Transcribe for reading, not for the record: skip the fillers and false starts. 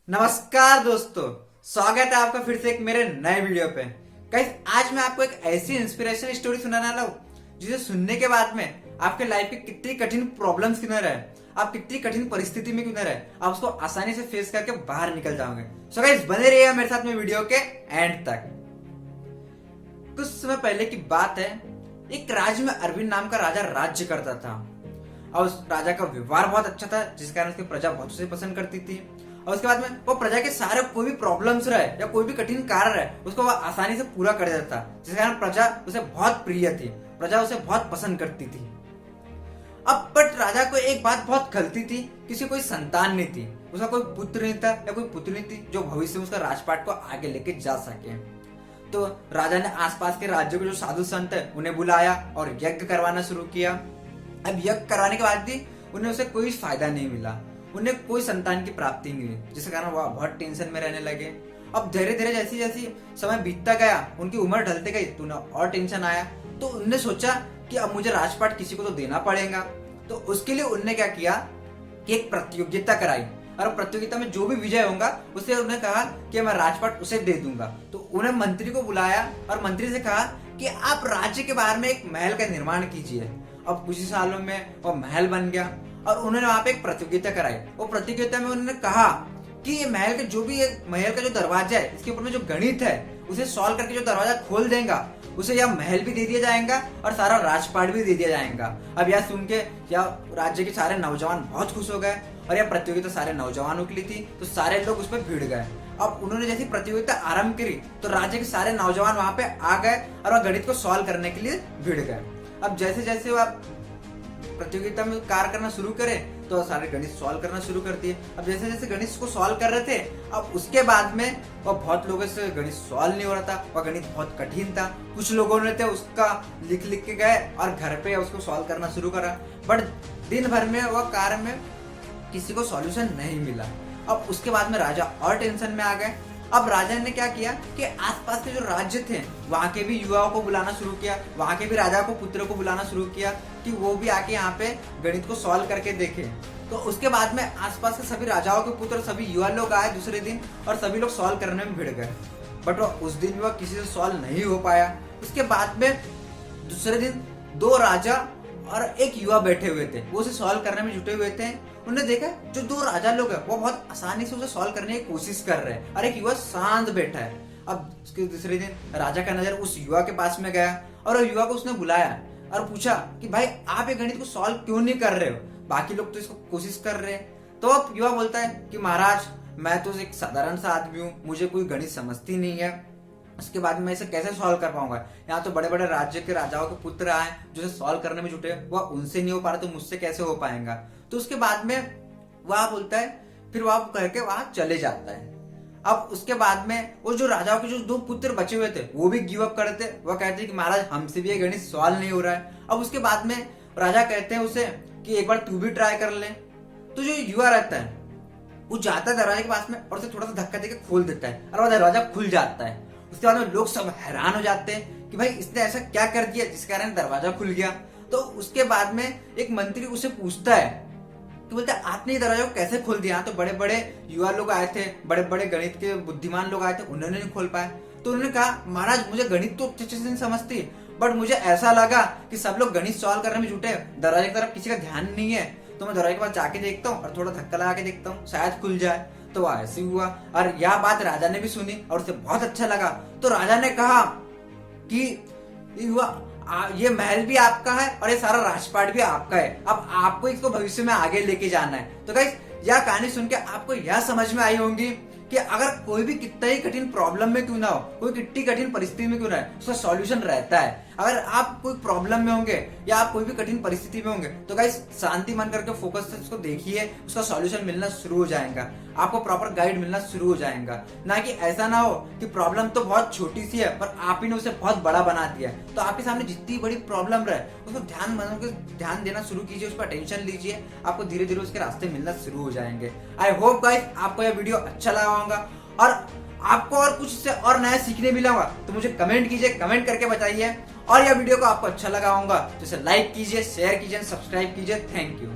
नमस्कार दोस्तों, स्वागत है आपका फिर से एक मेरे नए वीडियो पे। गाइस, आज मैं आपको एक ऐसी इंस्पिरेशनल स्टोरी सुनाने वाला हूँ जिसे सुनने के बाद में आपके लाइफ की कितनी कठिन प्रॉब्लम्स क्यों न रहे, आप कितनी कठिन परिस्थिति में क्यों न रहे, आप उसको आसानी से फेस करके बाहर निकल जाओगे। सो गाइस, बने रहिए मेरे साथ में वीडियो के एंड तक। कुछ समय पहले की बात है, एक राज्य में अरविंद नाम का राजा राज्य करता था और उस राजा का व्यवहार बहुत अच्छा था, जिस कारण उसकी प्रजा बहुत उसे पसंद करती थी। और उसके बाद में वो प्रजा के सारे कोई भी प्रॉब्लम्स रहे या कोई भी कठिन कार्य रहे, उसको वो आसानी से पूरा कर देता था, जिस कारण प्रजा उसे बहुत प्रिय थी, प्रजा उसे बहुत पसंद करती थी। अब बट राजा को एक बात बहुत खलती थी, किसी कोई संतान नहीं थी, उसका कोई पुत्र नहीं था या कोई पुत्री नहीं थी जो भविष्य में उसका राजपाट को आगे लेके जा सके। तो राजा ने आसपास के राज्यों के जो साधु संत है उन्हें बुलाया और यज्ञ करवाना शुरू किया। अब यज्ञ करवाने के बाद भी उन्हें उसे कोई फायदा नहीं मिला, उन्हें कोई संतान की प्राप्ति नहीं हुई, जिसके कारण वह बहुत टेंशन में रहने लगे। अब धीरे धीरे जैसी जैसी समय बीतता गया, उनकी उम्र ढलते गई तो उन्हें और टेंशन आया। तो उनने सोचा कि अब मुझे राजपाट किसी को तो देना पड़ेगा। तो उसके लिए उनने क्या किया कि एक प्रतियोगिता कराई, और प्रतियोगिता में जो भी विजय होगा उसे उन्हें कहा कि मैं राजपाट उसे दे दूंगा। तो उन्हें मंत्री को बुलाया और मंत्री से कहा कि आप राज्य के बाहर में एक महल का निर्माण कीजिए। अब कुछ ही सालों में वो महल बन गया और उन्होंने वहां पे एक प्रतियोगिता कराई। वो प्रतियोगिता में उन्होंने कहा कि ये महल के जो भी महल का जो दरवाजा है, इसके ऊपर में जो गणित है उसे सॉल्व करके जो दरवाजा खोल देगा उसे यह महल भी दे दिया जाएगा और सारा राजपाट भी दे दिया जाएगा। अब यह सुन के यह राज्य के सारे नौजवान बहुत खुश हो गए और यह प्रतियोगिता सारे नौजवानों के लिए थी, तो सारे लोग उस पर भिड़ गए। अब उन्होंने जैसी प्रतियोगिता आरंभ करी तो राज्य के सारे नौजवान वहां पे आ गए और वह गणित को सॉल्व करने के लिए भिड़ गए। अब जैसे जैसे वह प्रतियोगिता में कार्य करना शुरू करे तो सारे गणित सॉल्व करना शुरू कर दिए। अब जैसे जैसे गणित को सॉल्व कर रहे थे, अब उसके बाद में वह बहुत लोगों से गणित सॉल्व नहीं हो रहा था, वह गणित बहुत कठिन था। कुछ लोगों ने थे उसका लिख लिख के गए और घर पे उसको सॉल्व करना शुरू करा, बट दिन भर में वह कार्य में किसी को सॉल्यूशन नहीं मिला। अब उसके बाद में राजा और टेंशन में आ गए। अब राजा ने क्या किया कि आसपास के जो राज्य थे वहां के भी युवाओं को बुलाना शुरू किया, वहां के भी राजा को पुत्रों को बुलाना शुरू किया कि वो भी आके यहाँ पे गणित को सॉल्व करके देखे। तो उसके बाद में आसपास के सभी राजाओं के पुत्र, सभी युवा लोग आए दूसरे दिन और सभी लोग सॉल्व करने में भिड़ गए, बट उस दिन भी वह किसी से सॉल्व नहीं हो पाया। उसके बाद में दूसरे दिन दो राजा और एक युवा बैठे हुए थे, वो उसे सॉल्व करने में जुटे हुए थे। उन्होंने देखा जो दो राजा लोग हैं वो बहुत आसानी से उसे सॉल्व करने की कोशिश कर रहे हैं और एक युवा शांत बैठा है। अब उसके दूसरे दिन राजा का नजर उस युवा के पास में गया और युवा को उसने बुलाया और पूछा कि भाई आप ये गणित को सॉल्व क्यों नहीं कर रहे हो, बाकी लोग तो इसको कोशिश कर रहे हैं। तो अब युवा बोलता है कि महाराज मैं तो एक साधारण सा आदमी हूँ, मुझे कोई गणित समझती नहीं है, उसके बाद में इसे कैसे सॉल्व कर पाऊंगा। यहाँ तो बड़े बड़े राज्य के राजाओं के पुत्र आए जो इसे सॉल्व करने में जुटे, वह उनसे नहीं हो पा रहा तो मुझसे कैसे हो पाएगा। तो उसके बाद में वह बोलता है, फिर वह कह के वहां चले जाता है। अब उसके बाद में वो जो राजाओं के जो दो पुत्र बचे हुए थे वो भी गिव अप करते, वह कहते हैं कि महाराज हमसे भी ये गणित सॉल्व नहीं हो रहा है। अब उसके बाद में राजा कहते हैं उसे कि एक बार तू भी ट्राई कर ले। तो जो युवा रहता है वो जाता है दरवाजे के पास में और उसे थोड़ा सा धक्का देकर खोल देता है और वह दरवाजा खुल जाता है। उसके बाद में लोग सब हैरान हो जाते हैं कि भाई इसने ऐसा क्या कर दिया जिस कारण दरवाजा खुल गया। तो उसके बाद में एक मंत्री उसे पूछता है तो बोलता है आपने ये दरवाजा को कैसे खोल दिया। तो बड़े बड़े युवा लोग आए थे, बड़े बड़े गणित के बुद्धिमान लोग आए थे, उन्होंने नहीं खोल पाए। तो उन्होंने कहा महाराज मुझे गणित तो अच्छे से नहीं समझती, बट मुझे ऐसा लगा कि सब लोग गणित सॉल्व करने में जुटे, दरवाजे की तरफ किसी का ध्यान नहीं है, तो मैं दरवाजे के पास जाके देखता हूँ और थोड़ा धक्का लगा के देखता हूँ, शायद खुल जाए। तो वह ऐसे हुआ और यह बात राजा ने भी सुनी और उसे बहुत अच्छा लगा। तो राजा ने कहा कि ये महल भी आपका है और ये सारा राजपाट भी आपका है, अब आपको इसको भविष्य में आगे लेके जाना है। तो गाइस, यह कहानी सुन के आपको यह समझ में आई होगी कि अगर कोई भी कितना ही कठिन प्रॉब्लम में क्यों ना हो, कोई कितनी कठिन परिस्थिति में क्यों ना है, उसका सॉल्यूशन रहता है। अगर आप कोई प्रॉब्लम में होंगे या आप कोई भी कठिन परिस्थिति में होंगे तो गाइस शांति मन करके फोकस से उसको देखिए, उसका सॉल्यूशन मिलना शुरू हो जाएगा, आपको प्रॉपर गाइड मिलना शुरू हो जाएगा। ना कि ऐसा ना हो कि प्रॉब्लम तो बहुत छोटी सी है पर आप ही ने उसे बहुत बड़ा बना दिया। तो आपके सामने जितनी बड़ी प्रॉब्लम रहे उसको ध्यान देना शुरू कीजिए, उस पर टेंशन लीजिए, आपको धीरे धीरे उसके रास्ते मिलना शुरू हो जाएंगे। आई होप गाइस आपको यह वीडियो अच्छा लगा होगा और आपको और कुछ से और नया सीखने मिला होगा तो मुझे कमेंट कीजिए, कमेंट करके बताइए। और यह वीडियो को आपको अच्छा लगा होगा तो इसे लाइक कीजिए, शेयर कीजिए, सब्सक्राइब कीजिए। Thank you.